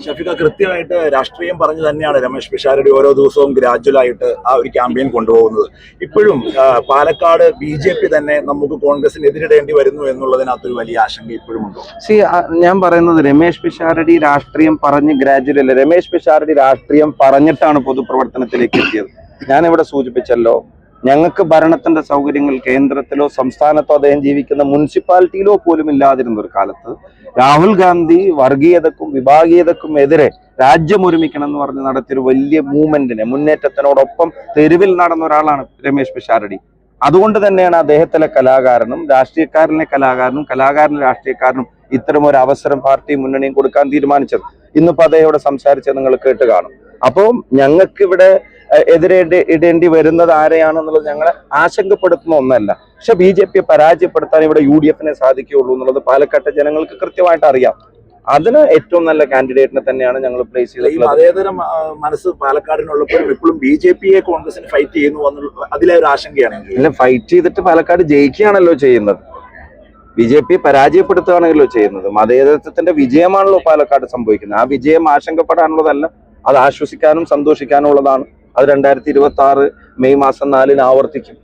ഷഫീഖ, കൃത്യമായിട്ട് രാഷ്ട്രീയം പറഞ്ഞു തന്നെയാണ് രമേശ് പിഷാരടി ഓരോ ദിവസവും ഗ്രാജുവലായിട്ട് ആ ഒരു ക്യാമ്പയിൻ കൊണ്ടുപോകുന്നത്. ഇപ്പോഴും പാലക്കാട് BJP തന്നെ നമുക്ക് കോൺഗ്രസിന് എതിരിടേണ്ടി വരുന്നു എന്നുള്ളതിനകത്തൊരു വലിയ ആശങ്ക ഇപ്പോഴും ഉണ്ടോ? ഞാൻ പറയുന്നത് രമേശ് പിഷാരടി രാഷ്ട്രീയം പറഞ്ഞ് ഗ്രാജുവലല്ല, രമേശ് പിഷാരടി രാഷ്ട്രീയം പറഞ്ഞിട്ടാണ് പൊതുപ്രവർത്തനത്തിലേക്ക് എത്തിയത്. ഞാനിവിടെ സൂചിപ്പിച്ചല്ലോ, ഞങ്ങൾക്ക് ഭരണത്തിന്റെ സൗകര്യങ്ങൾ കേന്ദ്രത്തിലോ സംസ്ഥാനത്തോ അദ്ദേഹം ജീവിക്കുന്ന മുനിസിപ്പാലിറ്റിയിലോ പോലും ഇല്ലാതിരുന്ന ഒരു കാലത്ത് രാഹുൽ ഗാന്ധി വർഗീയതക്കും വിഭാഗീയതക്കും എതിരെ രാജ്യം ഒരുമിക്കണം എന്ന് പറഞ്ഞ് നടത്തിയൊരു വലിയ മുന്നേറ്റത്തിനോടൊപ്പം തെരുവിൽ നടന്ന ഒരാളാണ് രമേശ് പിഷാരടി. അതുകൊണ്ട് തന്നെയാണ് അദ്ദേഹത്തിലെ കലാകാരനും രാഷ്ട്രീയക്കാരനെ കലാകാരനും രാഷ്ട്രീയക്കാരനും ഇത്തരം ഒരു അവസരം പാർട്ടി മുന്നണിയും കൊടുക്കാൻ തീരുമാനിച്ചത്. ഇന്നിപ്പോ അദ്ദേഹം ഇവിടെ സംസാരിച്ചത് നിങ്ങൾ കേട്ട് കാണും. അപ്പോൾ ഞങ്ങൾക്കിവിടെ ഇടേണ്ടി വരുന്നത് ആരെയാണെന്നുള്ളത് ഞങ്ങളെ ആശങ്കപ്പെടുത്തുന്ന ഒന്നല്ല. പക്ഷെ BJP പരാജയപ്പെടുത്താൻ ഇവിടെ UDF സാധിക്കുകയുള്ളൂ എന്നുള്ളത് പാലക്കാട്ടെ ജനങ്ങൾക്ക് കൃത്യമായിട്ട് അറിയാം. അതിന് ഏറ്റവും നല്ല കാൻഡിഡേറ്റിനെ തന്നെയാണ് ഞങ്ങൾ പ്ലേസ് ചെയ്തത്. അതേതരം മനസ്സ് പാലക്കാടിനുള്ളപ്പോഴും ഇപ്പോഴും BJP കോൺഗ്രസിന് ഫൈറ്റ് ചെയ്യുന്നു അതിലെ ഒരു ആശങ്കയാണ്. അല്ല, ഫൈറ്റ് ചെയ്തിട്ട് പാലക്കാട് ജയിക്കുകയാണല്ലോ ചെയ്യുന്നത്, BJP പരാജയപ്പെടുത്തുകയാണല്ലോ ചെയ്യുന്നത്. മതേതരത്വത്തിന്റെ വിജയമാണല്ലോ പാലക്കാട് സംഭവിക്കുന്നത്. ആ വിജയം ആശങ്കപ്പെടാനുള്ളതല്ല, അത് ആശ്വസിക്കാനും സന്തോഷിക്കാനും ഉള്ളതാണ്. അത് 2026 മെയ് മാസം 4 ആവർത്തിക്കും.